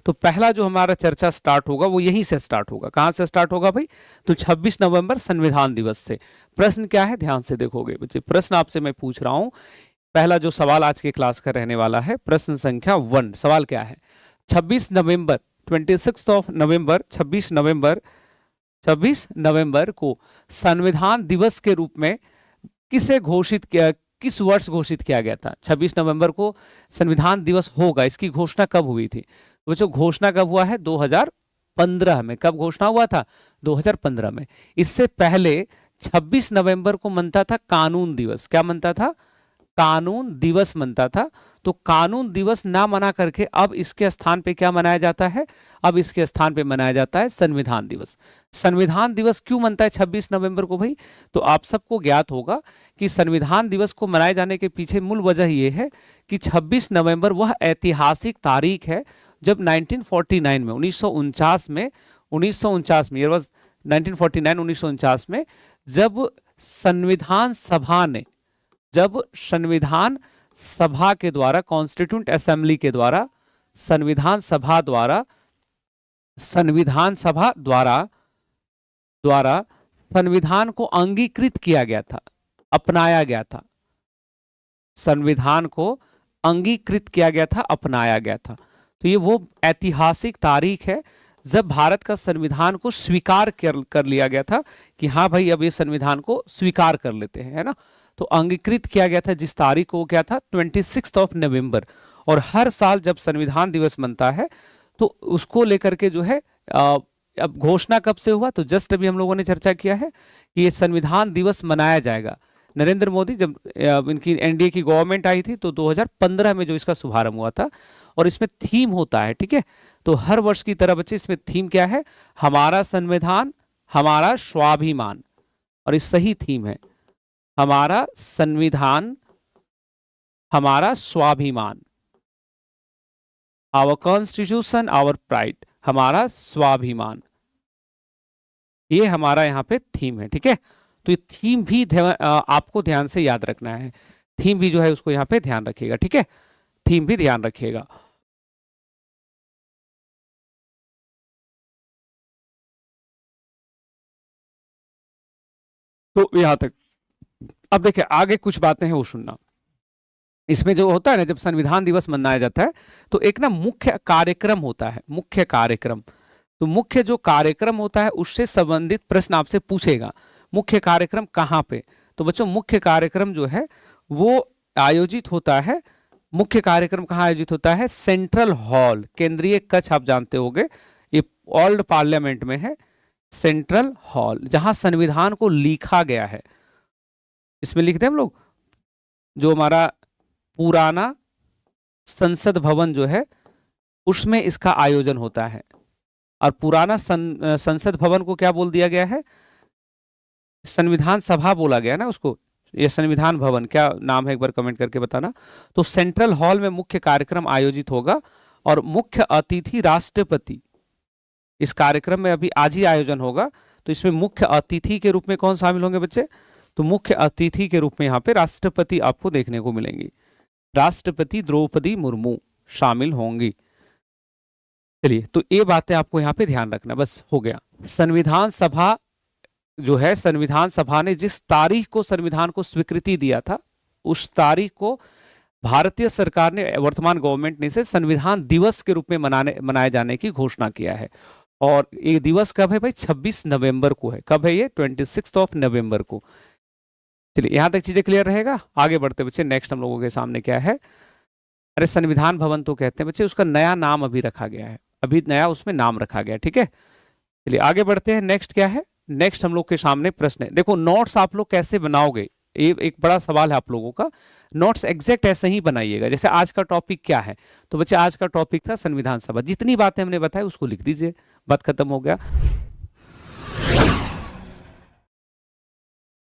तो पहला जो हमारा चर्चा स्टार्ट होगा वो यहीं से स्टार्ट होगा। कहां से स्टार्ट होगा भाई? तो 26 नवंबर संविधान दिवस से। प्रश्न क्या है, ध्यान से देखोगे बच्चे। प्रश्न आपसे मैं पूछ रहा हूं, पहला जो सवाल आज के क्लास का रहने वाला है, प्रश्न संख्या 1। सवाल क्या है? 26 नवंबर 26 ऑफ नवंबर 26 नवंबर को संविधान दिवस के रूप में किसे घोषित किया, किस वर्ष घोषित किया गया था? 26 नवंबर को संविधान दिवस होगा, इसकी घोषणा कब हुई थी? तो बच्चों घोषणा कब हुआ है? 2015 में। कब घोषणा हुआ था? 2015 में। इससे पहले 26 नवंबर को मनता था कानून दिवस। क्या मनता था? कानून दिवस मनता था। तो कानून दिवस ना मना करके अब इसके स्थान पे क्या मनाया जाता है? अब इसके स्थान पे मनाया जाता है संविधान दिवस। संविधान दिवस क्यों मनता है 26 नवंबर को भाई? तो आप सबको ज्ञात होगा कि संविधान दिवस को मनाए जाने के पीछे मूल वजह यह है कि 26 नवंबर वह ऐतिहासिक तारीख है जब 1949 में 1949 में 1949 में, ये वाज 1949 1949 में, जब संविधान सभा के द्वारा, कॉन्स्टिट्यूंट असेंबली के द्वारा, संविधान सभा द्वारा संविधान को अंगीकृत किया गया था, अपनाया गया था। संविधान को अंगीकृत किया गया था, अपनाया गया था। तो ये वो ऐतिहासिक तारीख है जब भारत का संविधान को स्वीकार कर लिया गया था कि हाँ भाई अब ये संविधान को स्वीकार कर लेते हैं, है ना। तो अंगीकृत किया गया था जिस तारीख को, वो क्या था? 26 ऑफ नवंबर। और हर साल जब संविधान दिवस मनता है तो उसको लेकर के जो है अब घोषणा कब से हुआ? तो जस्ट अभी हम लोगों ने चर्चा किया है कि ये संविधान दिवस मनाया जाएगा। नरेंद्र मोदी जब इनकी एनडीए की गवर्नमेंट आई थी तो 2015 में जो इसका शुभारंभ हुआ था। और इसमें थीम होता है, ठीक है। तो हर वर्ष की तरह बच्चे इसमें थीम क्या है? हमारा संविधान हमारा स्वाभिमान। और ये सही थीम है, हमारा संविधान हमारा स्वाभिमान। आवर कॉन्स्टिट्यूशन आवर प्राइड, हमारा स्वाभिमान। ये हमारा यहाँ पे थीम है, ठीक है। तो ये थीम भी आपको ध्यान से याद रखना है। थीम भी जो है उसको यहाँ पे ध्यान रखिएगा, ठीक है। थीम भी ध्यान रखिएगा। तो यहां तक। अब देखिए आगे कुछ बातें हैं वो सुनना। इसमें जो होता है ना, जब संविधान दिवस मनाया जाता है तो एक ना मुख्य कार्यक्रम होता है, मुख्य कार्यक्रम। तो मुख्य जो कार्यक्रम होता है उससे संबंधित प्रश्न आपसे पूछेगा। मुख्य कार्यक्रम कहाँ पे? तो बच्चों मुख्य कार्यक्रम जो है वो आयोजित होता है। मुख्य कार्यक्रम कहाँ आयोजित होता है? सेंट्रल हॉल, केंद्रीय कक्ष, आप जानते होंगे ये ओल्ड पार्लियामेंट में है। सेंट्रल हॉल जहां संविधान को लिखा गया है, इसमें लिखते हैं हम लोग। जो हमारा पुराना संसद भवन जो है उसमें इसका आयोजन होता है। और पुराना संसद भवन को क्या बोल दिया गया है? संविधान सभा बोला गया ना उसको। ये संविधान भवन क्या नाम है, एक बार कमेंट करके बताना। तो सेंट्रल हॉल में मुख्य कार्यक्रम आयोजित होगा और मुख्य अतिथि राष्ट्रपति। इस कार्यक्रम में अभी आज ही आयोजन होगा। तो इसमें मुख्य अतिथि के रूप में कौन शामिल होंगे बच्चे? तो मुख्य अतिथि के रूप में यहाँ पे राष्ट्रपति आपको देखने को मिलेंगी। राष्ट्रपति द्रौपदी मुर्मू शामिल होंगी। चलिए, तो ये बातें आपको यहाँ पे ध्यान रखना, बस हो गया। संविधान सभा जो है, संविधान सभा ने जिस तारीख को संविधान को स्वीकृति दिया था उस तारीख को भारतीय सरकार ने, वर्तमान गवर्नमेंट ने इसे संविधान दिवस के रूप में मनाए जाने की घोषणा किया है। और ये दिवस कब है भाई? 26 नवंबर को है। कब है ये? 26 ऑफ नवंबर को। चलिए यहां तक चीजें क्लियर रहेगा। आगे बढ़ते बच्चे, नेक्स्ट हम लोगों के सामने क्या है? अरे संविधान भवन तो कहते हैं बच्चे, उसका नया नाम अभी रखा गया है, अभी नया उसमें नाम रखा गया, ठीक है। चलिए आगे बढ़ते हैं। नेक्स्ट क्या है? नेक्स्ट हम लोग के सामने प्रश्न है। देखो नोट्स आप लोग कैसे बनाओगे, ये एक बड़ा सवाल है आप लोगों का। नोट्स एग्जैक्ट ऐसे ही बनाइएगा। जैसे आज का टॉपिक क्या है? तो बच्चे आज का टॉपिक था संविधान सभा। जितनी बातें हमने बताई उसको लिख दीजिए, बात खत्म हो गया।